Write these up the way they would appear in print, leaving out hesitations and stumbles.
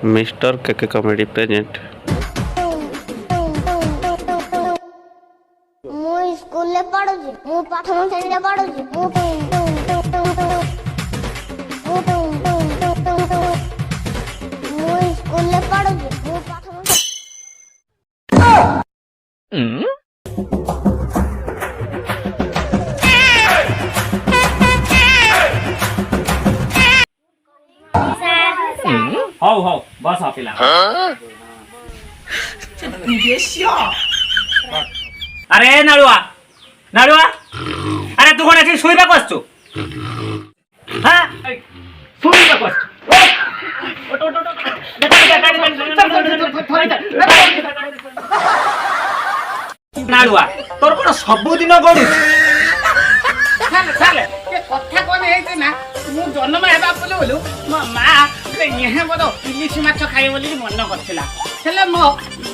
mister KK comedy present ମୁଁ ସ୍କୁଲରେ ପଢୁଛି ମୁଁ ପ୍ରଥମ ଶ୍ରେଣୀରେ ପଢୁଛି ମୁଁ ସ୍କୁଲରେ ପଢୁଛି ମୁଁ ପ୍ରଥମ ହଉ ହଉ ବସ ପିଲା ଆରେ ନାଳୁଆ ନାଳୁଆ ଆରେ ତୁ କଣ ଏଠି ଶୋଇବାକୁ ଆସିଛୁ ଶୋଇବାକୁ ନାଳୁଆ ତୋର କଣ ସବୁଦିନ ଗଡୁଛି କଥା କଣ ହେଇଛି ନା ମୁଁ ଜନ୍ମ ହେବା ପୂର୍ବରୁ ମୋ ମା ବଡ ଇଲିଶି ମାଛ ଖାଇବ ବୋଲି ମନ କରିଥିଲା ହେଲେ ମୋ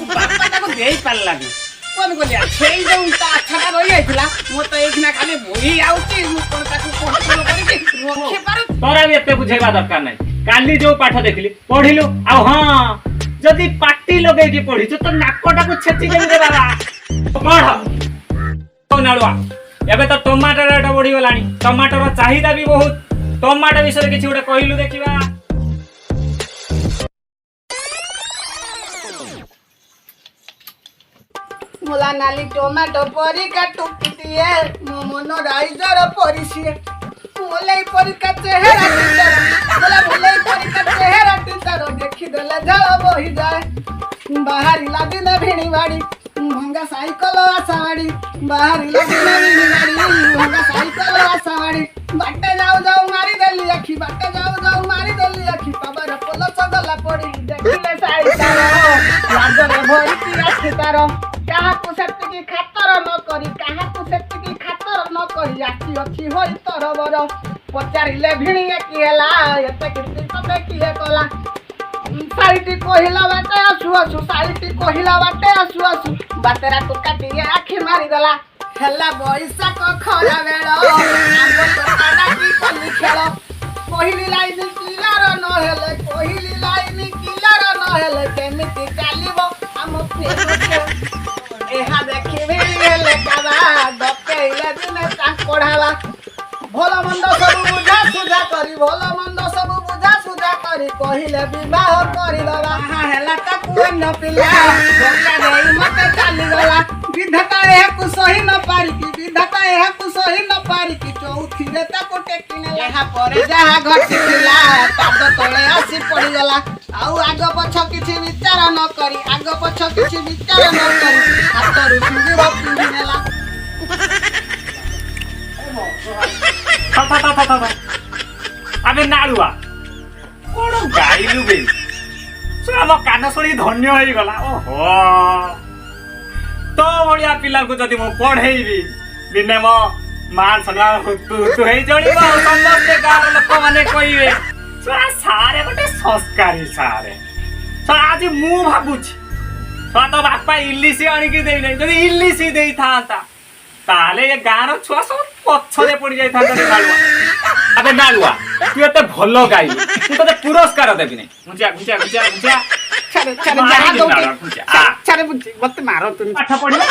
ବାପା ତାକୁ ଦେଇ ପାରିଲାନି କଣ କରିବା ସେଇ ଯୋଉ ତା ଆଶାଟା ରହିଯାଇଥିଲା ମୁଁ ତ ଏଇଖିନା ଖାଲି ବୋହି ଯାଉଛି ମୁଁ କଣ ତାକୁ କଣ୍ଟ୍ରୋଲ କରିକି ରଖିପାରୁ ତୋର ବି ଏତେ ବୁଝେଇବା ଦରକାର ନାହିଁ କାଲି ଯୋଉ ପାଠ ଦେଖିଲି ପଢିଲୁ ଆଉ ହଁ ଯଦି ପାଟି ଲଗେଇକି ପଢିଛୁ ତ ନାକଟାକୁ ଛେଚି ଦେବି ରେ ବାବା ପଢ ନାଳୁଆ ଏବେ ତ ଟମାଟୋ ରେଟ୍ ବଢିଗଲାଣି ଟମାଟୋର ଚାହିଦା ବି ବହୁତ ଟମାଟୋ ବିଷୟରେ କିଛି ଗୋଟେ କହିଲୁ ଦେଖିବା ମୁଲା ନାଲି ଟମାଟୋ ପରିକା ଟୁକିଟିଏ ମୋ ମନ ରାଇଜର ପରିସିଏ ମୁଲେଇ ପରିକା ଚେହେରା ମୁଲେଇ ପରିକା ଚେହେରା ତାର ଦେଖିଦେଲେ ଝାଳ ବୋହିଯାଏ ବାହାରିଲା ଦିନେ ଭିଣି ବାଡ଼ି ଭଙ୍ଗା ସାଇକଲ ଆଶାବାଡ଼ି ବାହାରିଲା ଦିନେ ଭିଣି ବାଡ଼ି ଭଙ୍ଗା ସାଇକଲ ଆଶାବାଡ଼ି ବାଟେ ଯାଉ ଯାଉ ମାରିଦେଲି ଆଖି ବାଟେ ଯାଉ ଯାଉ ମାରିଦେଲି ଆଖି ପାବାର ପୋଲସ ଗଲା ପଡ଼ି ଦେଖିଲେ ସାଇତାର ଲାଜରେ ଭରିକି ଆଖି ତାର କାହାକୁ ସେତିକି ଖାତର ନ କରି କାହାକୁ ସେତିକି ଖାତର ନ କରି ଆଖି ଅଖି ହୋଇ ତରବର ପଚାରିଲେ ଭିଣିଏ କି ହେଲା ଏତେ କୀର୍ତ୍ତି ତତେ କିଏ କଲା ଶାଳୀଟି କହିଲା ବାଟେ ଆସୁ ଆସୁ ଶାଳୀଟି କହିଲା ବାଟେ ଆସୁ ଆସୁ ବାତେରା ଟୋକାଟିଏ ଆଖି ମାରିଦେଲା ହେଲା ବୈଶାଖ ଖରା ବେଳ ଆମ୍ବ ଟୋକା ଡାକି କଲି ଖେଳ କହିଲି ଲାଇନି କିଲାର ନହେଲେ କହିଲି ଲାଇନି କିଲାର ନହେଲେ କେମିତି ଚାଲିବ ଆମ ଏହା ଦେଖି ହେଲେ କାବା ଡକେଇଲେ ଦିନେ ପଢାବା ଭଲ ମନ୍ଦ ସବୁ ବୁଝା ସୁଝା କରି ଭଲ ମନ୍ଦ ସବୁ ବୁଝା ସୁଝା କରି କହିଲେ ବିବାହ କରିଦବା ହେଲା ତାକୁ ଅନ୍ୟ ପିଲା ଧୋକା ଦେଇ ମତେ ଚାଲିଗଲା ବିଧାତା ଏହାକୁ ସହି ନ ପାରିକି ବିଧାତା ଏହାକୁ ସହି ନ ପାରିକି ଚଉଥିରେ ତାକୁ ଟେକି ନେଲା ଏହା ପରେ ଯାହା ଘଟିଥିଲା ପାଦ ତଳେ ଆସି ପଡିଗଲା ଆଉ ଆଗ ପଛ କିଛି ବିଚାର ନ କରି ଆଗ ପଛ କିଛି ବିଚାର ନ କରି ହାତରୁ ସିନ୍ଦୁର ପିନ୍ଧି ନେଲା ଆମେ ନାଳୁଆ କଣ ଗାଇଲୁ ବେ ଆମ କାନ ଶୁଣି ଧନ୍ୟ ହେଇଗଲା ଓହୋ ତୋ ଭଳିଆ ପିଲାଙ୍କୁ ଯଦି ମୁଁ ପଢେଇବି ଦିନେ ମୋ ମା ତୁ ହେଇ ଚଳିବ ଆଉ ସମସ୍ତେ ଗାଁର ଲୋକମାନେ କହିବେ ସାରେ ଗୋଟେ ସଂସ୍କାରୀ ସାରେ ଆଜି ମୁଁ ଭାବୁଛି ତୋ ବାପା ଇଲିଶି ଆଣିକି ଦେଇନାହିଁ ଯଦି ଇଲିଶି ଦେଇଥାନ୍ତା ତାହେଲେ ଏ ଗାଁର ଛୁଆ ସବୁ ପଛରେ ପଡି ଯାଇଥାନ୍ତା ନାଳୁଆ ଆବେ ନାଳୁଆ ତୁ ଏତେ ଭଲ ଗାଇଲୁ ମୁଁ ତତେ ପୁରସ୍କାର ଦେବି ନାହିଁ ମତେ ମାରନ୍ତୁନି ପାଠ ପଢିବା